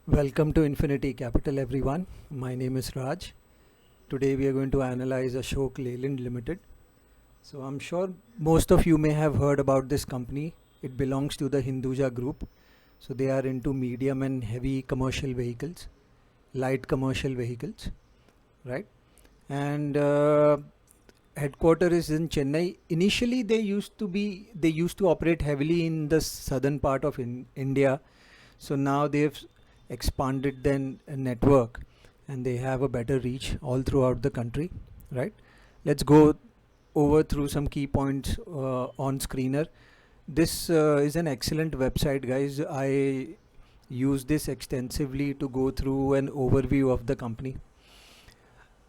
Welcome to Infinity Capital, everyone. My name is Raj. Today we are going to analyze Ashok Leyland Limited. So I'm sure most of you may have heard about this company. It belongs to the Hinduja Group. So they are into medium and heavy commercial vehicles, light commercial vehicles, right? And headquarter is in Chennai. Initially, they used to operate heavily in the southern part of India. So now they've expanded their network and they have a better reach all throughout the country, right? Let's go over through some key points on Screener. This is an excellent website, guys. I use this extensively to go through an overview of the company.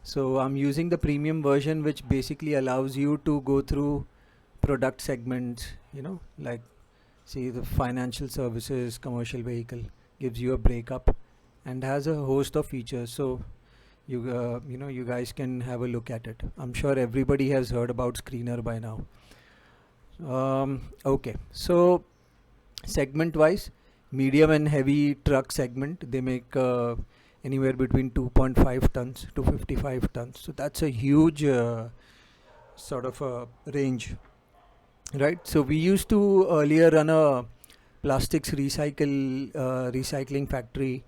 So I'm using the premium version, which basically allows you to go through product segments, like see the financial services, commercial vehicle, gives you a breakup and has a host of features. So you guys can have a look at it. I'm sure everybody has heard about Screener by now. Okay, so segment wise, medium and heavy truck segment, they make anywhere between 2.5 tons to 55 tons. So that's a huge sort of a range, right? So we used to earlier run a plastics recycling factory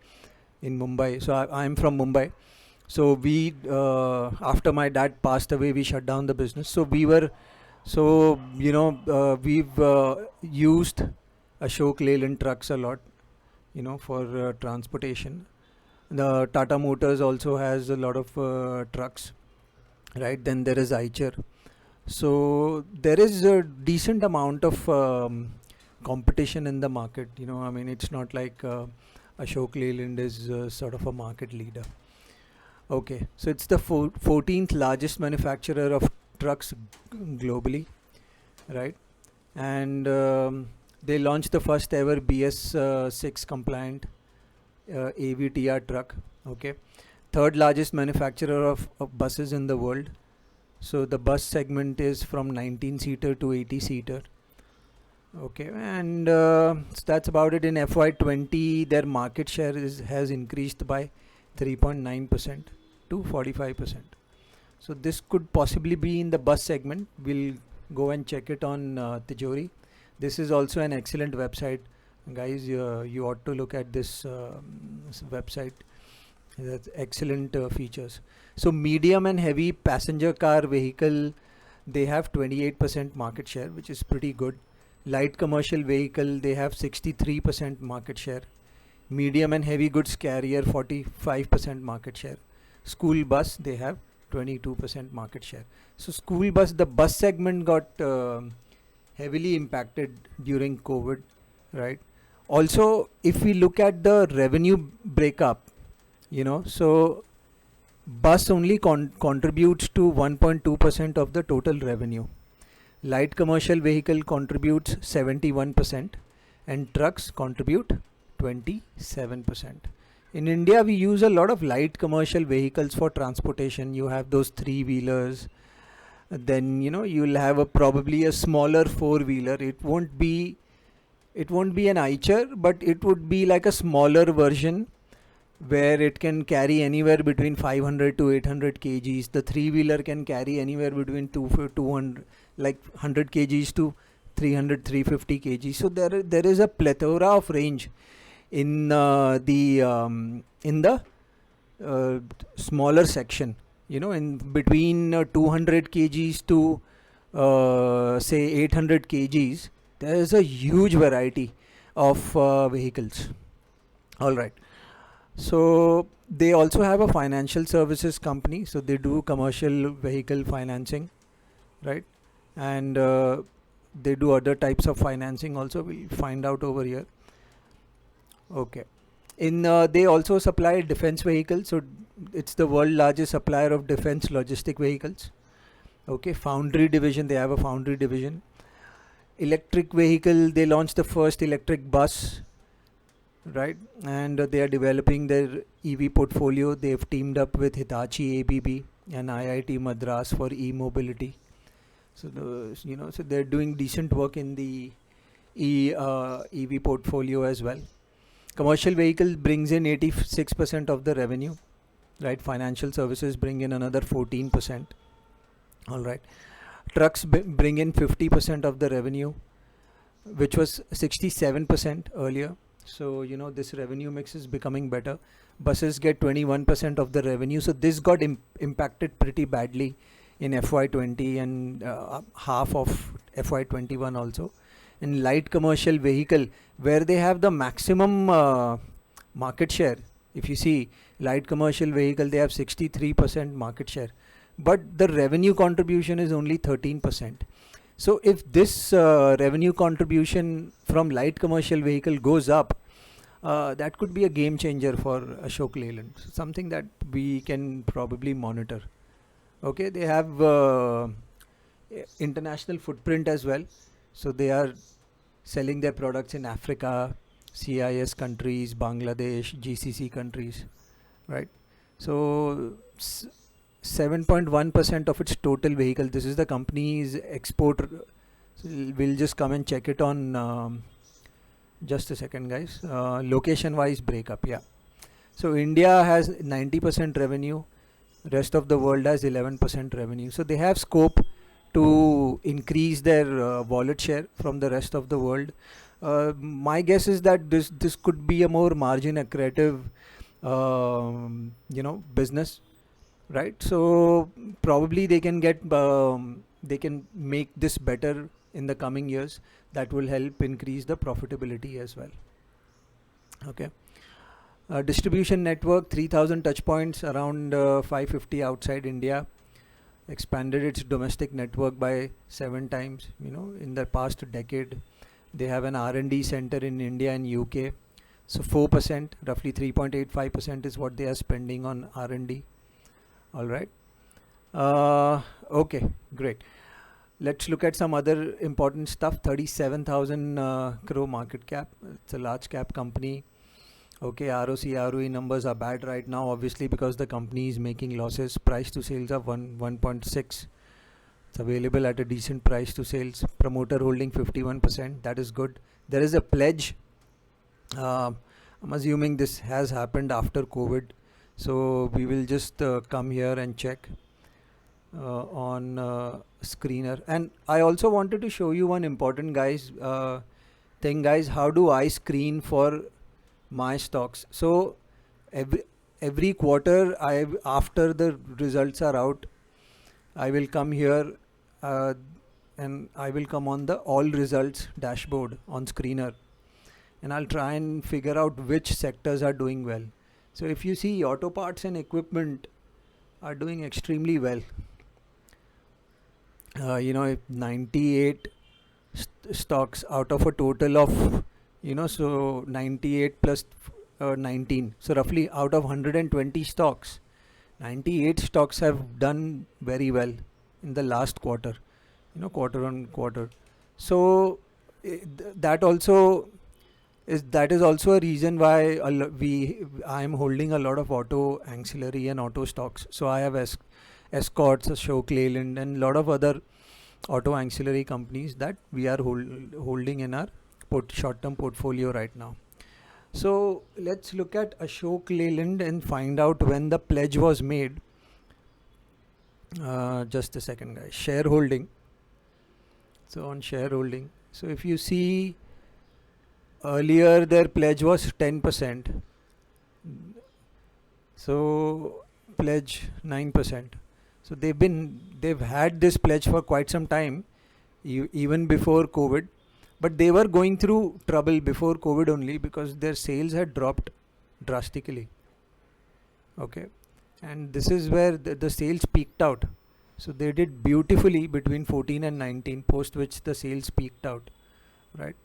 in Mumbai. So I'm from Mumbai. So we after my dad passed away, we shut down the business. So we've used Ashok Leyland trucks a lot, for transportation. The Tata Motors also has a lot of trucks, right? Then there is Eicher. So there is a decent amount of competition in the market. It's not like Ashok Leyland is sort of a market leader. Okay, so it's the 14th largest manufacturer of trucks globally, right? And they launched the first ever BS6 compliant AVTR truck. Okay, third largest manufacturer of buses in the world. So the bus segment is from 19-seater to 80-seater. Okay, and so that's about it. In FY20, their market share has increased by 3.9% to 45%. So this could possibly be in the bus segment. We'll go and check it on Tijori. This is also an excellent website, guys. You ought to look at this website. That's excellent features. So medium and heavy passenger car vehicle, they have 28% market share, which is pretty good. Light commercial vehicle, they have 63% market share. Medium and heavy goods carrier, 45% market share. School bus, they have 22% market share. So school bus, the bus segment got heavily impacted during COVID, right? Also, if we look at the revenue breakup, so bus only contributes to 1.2% of the total revenue. Light commercial vehicle contributes 71% and trucks contribute 27%. In India, we use a lot of light commercial vehicles for transportation. You have those 3-wheelers. Then, you'll have probably a smaller 4-wheeler. It won't be an Eicher, but it would be like a smaller version where it can carry anywhere between 500 to 800 kgs. The 3-wheeler can carry anywhere between 200, like 100 kgs to 300, 350 kgs. So there is a plethora of range in the smaller section. In between 200 kgs to say 800 kgs, there is a huge variety of vehicles. All right. So they also have a financial services company. So they do commercial vehicle financing, right? And they do other types of financing also. We'll find out over here. Okay. They also supply defense vehicles. So it's the world largest supplier of defense logistic vehicles. Okay. Foundry division. They have a foundry division. Electric vehicle. They launched the first electric bus, right? And they are developing their EV portfolio. They have teamed up with Hitachi ABB and IIT Madras for e-mobility. So so they're doing decent work in the EV portfolio as well. Commercial vehicle brings in 86% of the revenue, right? Financial services bring in another 14%. All right. Trucks bring in 50% of the revenue, which was 67% earlier. So, you know, this revenue mix is becoming better. Buses get 21% of the revenue. So this got impacted pretty badly in FY20 and half of FY21 also. In light commercial vehicle, where they have the maximum market share, if you see light commercial vehicle, they have 63% market share, but the revenue contribution is only 13%. So if this revenue contribution from light commercial vehicle goes up, that could be a game changer for Ashok Leyland, something that we can probably monitor. Okay, they have international footprint as well. So they are selling their products in Africa, CIS countries, Bangladesh, GCC countries, right? So 7.1% of its total vehicle. This is the company's export. So we'll just come and check it on just a second, guys. Location wise breakup. Yeah. So India has 90% revenue. Rest of the world has 11% revenue. So they have scope to increase their wallet share from the rest of the world. My guess is that this could be a more margin accretive, business, right? So probably they can they can make this better in the coming years. That will help increase the profitability as well. Okay. Distribution network, 3,000 touch points, around 550 outside India. Expanded its domestic network by 7 times, in the past decade. They have an R&D center in India and UK. So 4%, roughly 3.85% is what they are spending on R&D. All right. Okay, great. Let's look at some other important stuff. 37,000 crore market cap. It's a large cap company. Okay, ROC, ROE numbers are bad right now, obviously, because the company is making losses. Price to sales of 1.6. It's available at a decent price to sales. Promoter holding 51%. That is good. There is a pledge. I'm assuming this has happened after COVID. So we will just come here and check on screener. And I also wanted to show you one important thing, guys. How do I screen for my stocks? So every quarter, after the results are out, I will come here and I will come on the all results dashboard on screener, and I'll try and figure out which sectors are doing well. So if you see, auto parts and equipment are doing extremely well. 98 stocks out of a total of, so 98 plus 19. So roughly out of 120 stocks, 98 stocks have done very well in the last quarter, quarter on quarter. So that is also a reason why I am holding a lot of auto ancillary and auto stocks. So I have Escorts, Ashok Leyland, and a lot of other auto ancillary companies that we are holding in our short-term portfolio right now. So let's look at Ashok Leyland and find out when the pledge was made. Just a second, guys. Shareholding. So on shareholding, so if you see, earlier their pledge was 10%. So pledge 9%. So they've had this pledge for quite some time, even before COVID. But they were going through trouble before COVID only because their sales had dropped drastically. Okay, and this is where the sales peaked out. So they did beautifully between 14 and 19, post which the sales peaked out, right?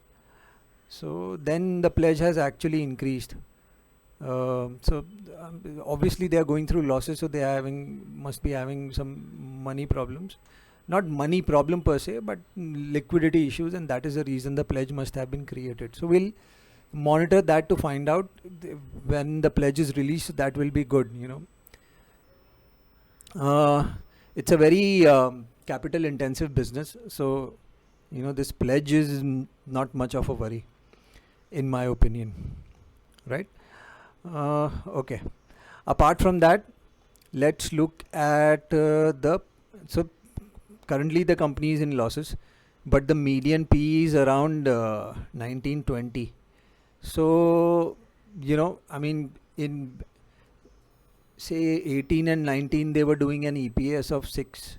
So then the pledge has actually increased. Obviously they are going through losses, so they are must be having some money problems. Not money problem per se, but liquidity issues, and that is the reason the pledge must have been created. So we'll monitor that to find out when the pledge is released. That will be good, It's a very capital intensive business, so this pledge is not much of a worry, in my opinion. right? Okay. Apart from that, let's look at so currently the company is in losses, but the median PE is around 19-20. So, I mean, in say 18 and 19, they were doing an EPS of 6,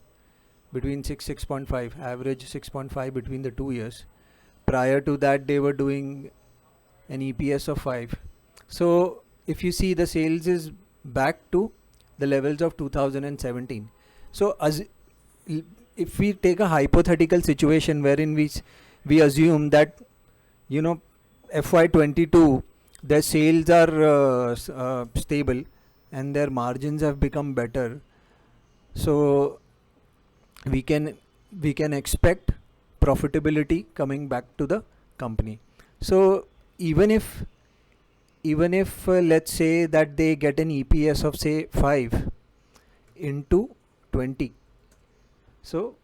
between 6.5, average 6.5 between the 2 years. Prior to that, they were doing an EPS of 5. So if you see, the sales is back to the levels of 2017. So if we take a hypothetical situation wherein we assume that, FY22, their sales are stable and their margins have become better, so we can expect profitability coming back to the company. So even if let's say that they get an EPS of say 5 into 20, so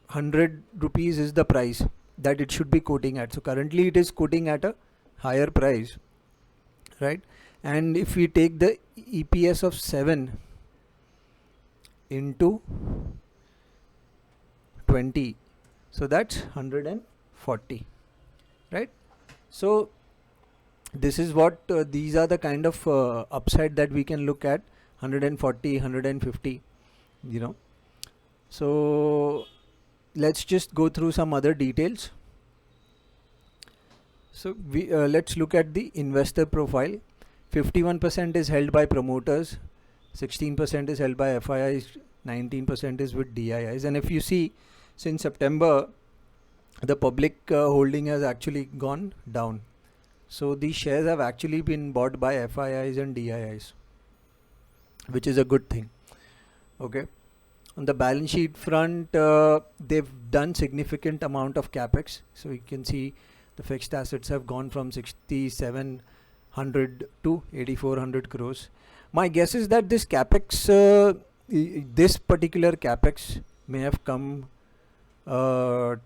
100 rupees is the price that it should be quoting at. So currently it is quoting at a higher price, right? And if we take the EPS of 7 into 20, so that's 140, right? So this is what these are the kind of upside that we can look at, 140, 150, so let's just go through some other details. So we let's look at the investor profile. 51% is held by promoters, 16% is held by FIIs, 19% is with DIIs. And if you see, since September, the public holding has actually gone down. So these shares have actually been bought by FIIs and DIIs, which is a good thing. Okay. On the balance sheet front, they've done significant amount of capex. So you can see the fixed assets have gone from 6,700 to 8,400 crores. My guess is that this capex, this particular capex may have come to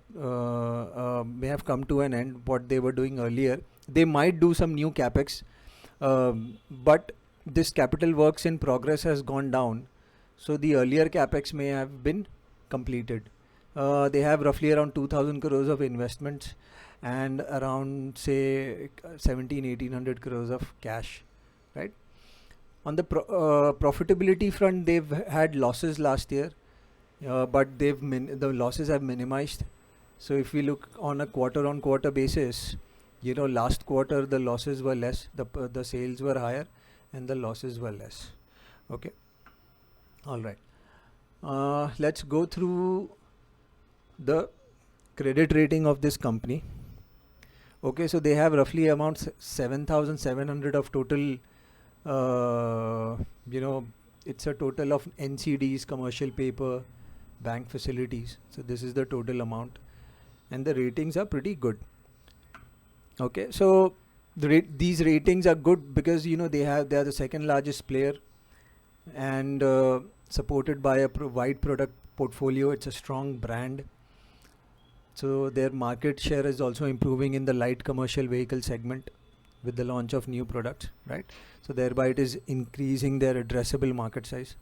an end. What they were doing earlier, they might do some new capex, but this capital works in progress has gone down. So the earlier capex may have been completed. They have roughly around 2,000 crores of investments and around say 1800 crores of cash, right? On the profitability front, they've had losses last year, but the losses have minimized. So if we look on a quarter-on-quarter basis, last quarter the losses were less, the sales were higher, and the losses were less. Okay. All right. Let's go through the credit rating of this company. Okay, so they have roughly around 7,700 of total. It's a total of NCDs, commercial paper, bank facilities. So this is the total amount, and the ratings are pretty good. Okay, so these ratings are good because they are the second largest player, and supported by a wide product portfolio. It's a strong brand. So their market share is also improving in the light commercial vehicle segment with the launch of new products, right? So thereby it is increasing their addressable market size.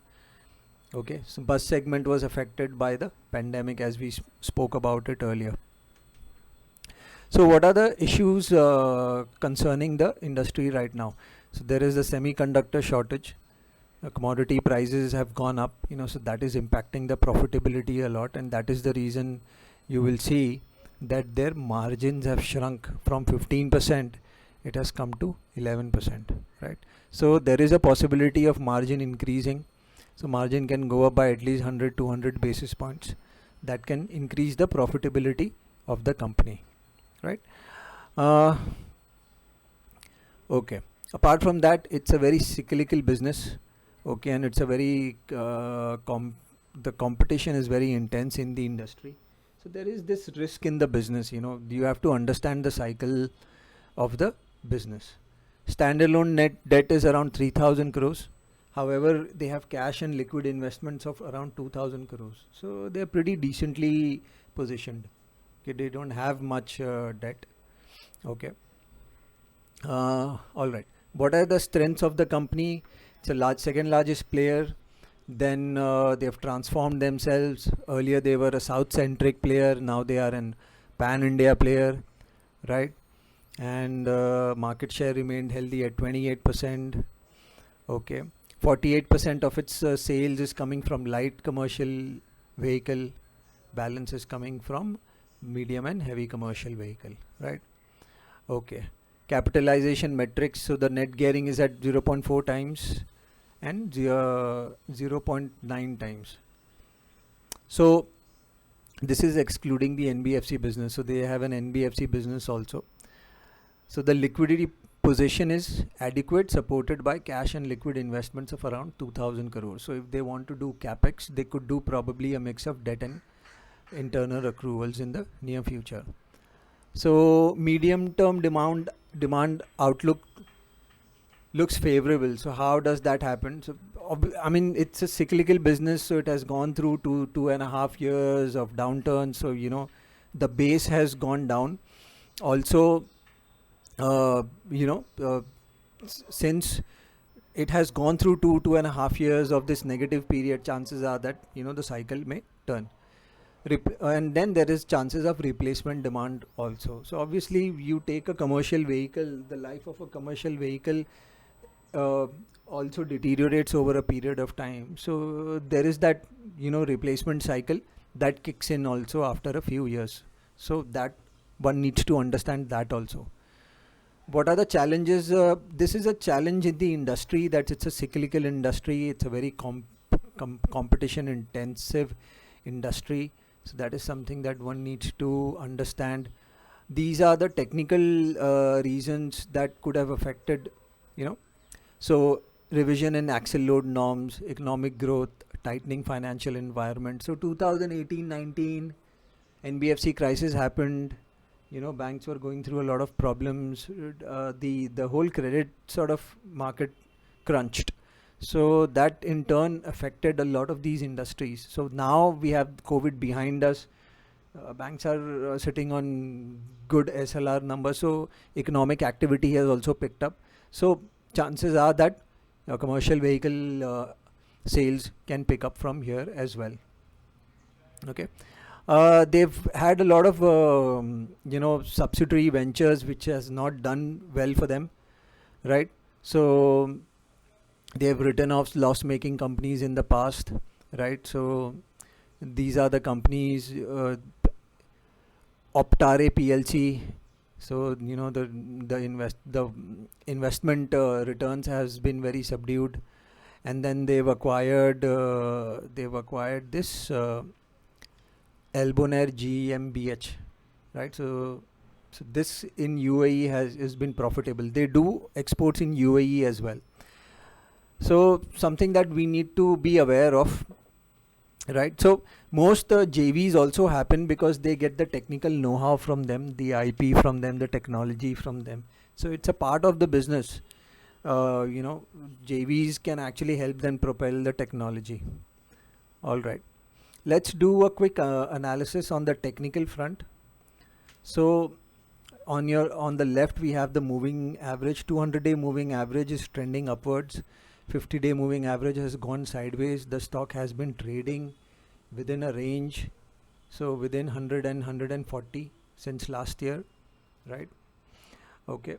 Okay, so bus segment was affected by the pandemic, as we spoke about it earlier. So what are the issues concerning the industry right now? So there is the semiconductor shortage. Commodity prices have gone up, so that is impacting the profitability a lot, and that is the reason you will see that their margins have shrunk from 15%. It has come to 11%, right? So there is a possibility of margin increasing. So margin can go up by at least 100-200 basis points. That can increase the profitability of the company, right? Okay. Apart from that, it's a very cyclical business. Okay, and it's a very the competition is very intense in the industry. So there is this risk in the business. You have to understand the cycle of the business. Standalone net debt is around 3,000 crores. However, they have cash and liquid investments of around 2,000 crores. So they're pretty decently positioned. Okay, they don't have much debt. Okay. All right. What are the strengths of the company? It's a second largest player. Then they've transformed themselves. Earlier they were a South-centric player. Now they are an pan-India player, right? And market share remained healthy at 28%. Okay. 48% of its sales is coming from light commercial vehicle. Balance is coming from medium and heavy commercial vehicle, right? Okay. Capitalization metrics. So the net gearing is at 0.4 times and 0.9 times. So this is excluding the NBFC business. So they have an NBFC business also. So the liquidity position is adequate, supported by cash and liquid investments of around 2000 crores. So if they want to do capex, they could do probably a mix of debt and internal accruals in the near future. So medium term demand outlook looks favorable. So how does that happen? So I mean, it's a cyclical business, so it has gone through 2.5 years of downturn. So the base has gone down. Also, since it has gone through 2.5 years of this negative period, chances are that the cycle may turn. And then there is chances of replacement demand also. So obviously you take a commercial vehicle, the life of a commercial vehicle also deteriorates over a period of time. So there is that replacement cycle that kicks in also after a few years. So that one needs to understand that also. What are the challenges? This is a challenge in the industry, that it's a cyclical industry. It's a very competition intensive industry. So that is something that one needs to understand. These are the technical reasons that could have affected, so revision in axle load norms, economic growth, tightening financial environment. So 2018-19 NBFC crisis happened. Banks were going through a lot of problems. The whole credit sort of market crunched. So that in turn affected a lot of these industries. So now we have COVID behind us. Banks are sitting on good SLR numbers. So economic activity has also picked up. So chances are that commercial vehicle sales can pick up from here as well. Okay. They've had a lot of subsidiary ventures which has not done well for them, right? So they've written off loss-making companies in the past, right? So these are the companies, Optare PLC. So the investment returns has been very subdued, and then they've acquired this Elbonair GmbH, right? So this in UAE has been profitable. They do exports in UAE as well. So something that we need to be aware of, right? So most JVs also happen because they get the technical know-how from them, the IP from them, the technology from them. So it's a part of the business. JVs can actually help them propel the technology. All right. Let's do a quick analysis on the technical front. So on the left we have the moving average. 200-day moving average is trending upwards. 50-day moving average has gone sideways. The stock has been trading within a range, so within 100 and 140 since last year, right? Okay.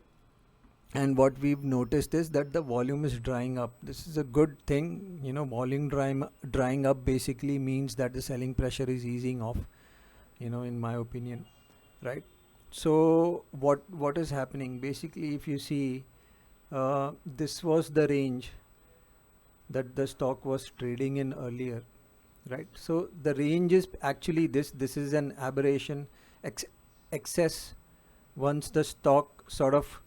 And what we've noticed is that the volume is drying up. This is a good thing. Volume drying up basically means that the selling pressure is easing off, in my opinion, right? So what is happening? Basically, if you see, this was the range that the stock was trading in earlier, right? So the range is actually this is an aberration, excess. Once the stock sort of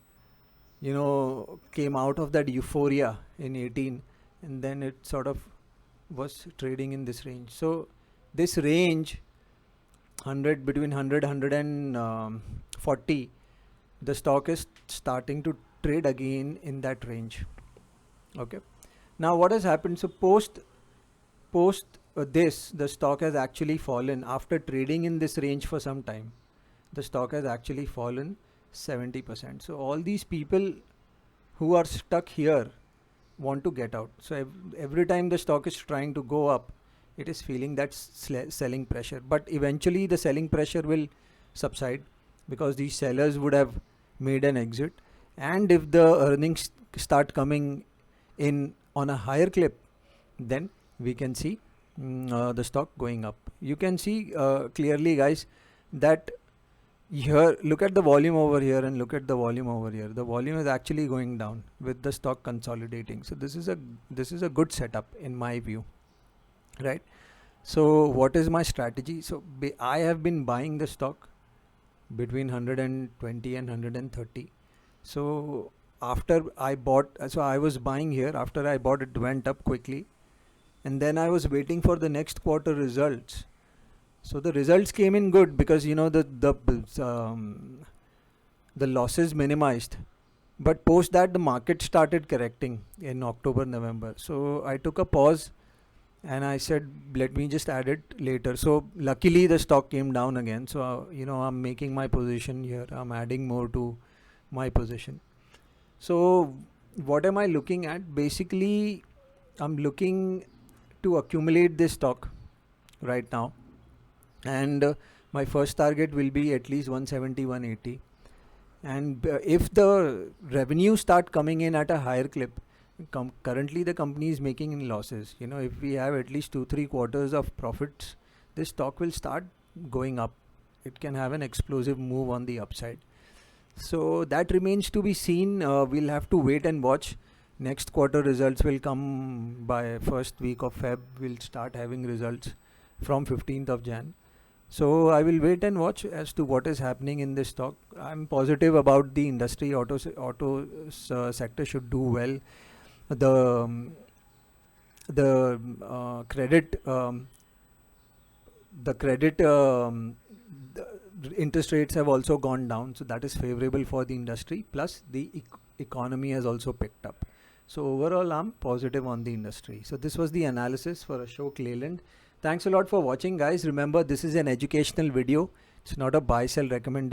came out of that euphoria in 18, and then it sort of was trading in this range. So this range, between 100 140, the stock is starting to trade again in that range. Okay. Now what has happened? So post this, the stock has actually fallen after trading in this range for some time. The stock has actually fallen 70%. So all these people who are stuck here want to get out. So every time the stock is trying to go up, it is feeling that selling pressure. But eventually the selling pressure will subside because these sellers would have made an exit. And if the earnings start coming in on a higher clip, then we can see the stock going up. You can see clearly, guys, that here, look at the volume over here and look at the volume over here. The volume is actually going down with the stock consolidating. So this is a good setup in my view, right? So what is my strategy? So I have been buying the stock between 120 and 130. So after I bought, so I was buying here. After I bought, it went up quickly, and then I was waiting for the next quarter results. So the results came in good because the losses minimized, but post that the market started correcting in October, November. So I took a pause and I said, let me just add it later. So luckily the stock came down again. So I'm making my position here. I'm adding more to my position. So what am I looking at? Basically, I'm looking to accumulate this stock right now. And my first target will be at least 170, 180. And if the revenue start coming in at a higher clip, currently the company is making in losses. If we have at least 2-3 quarters of profits, this stock will start going up. It can have an explosive move on the upside. So that remains to be seen. We'll have to wait and watch. Next quarter results will come by first week of Feb. We'll start having results from 15th of Jan. So I will wait and watch as to what is happening in this stock. I'm positive about the industry. Auto sector should do well. The credit the interest rates have also gone down, so that is favorable for the industry. Plus the economy has also picked up. So overall, I'm positive on the industry. So this was the analysis for Ashok Leyland. Thanks a lot for watching, guys. Remember, this is an educational video. It's not a buy sell recommendation.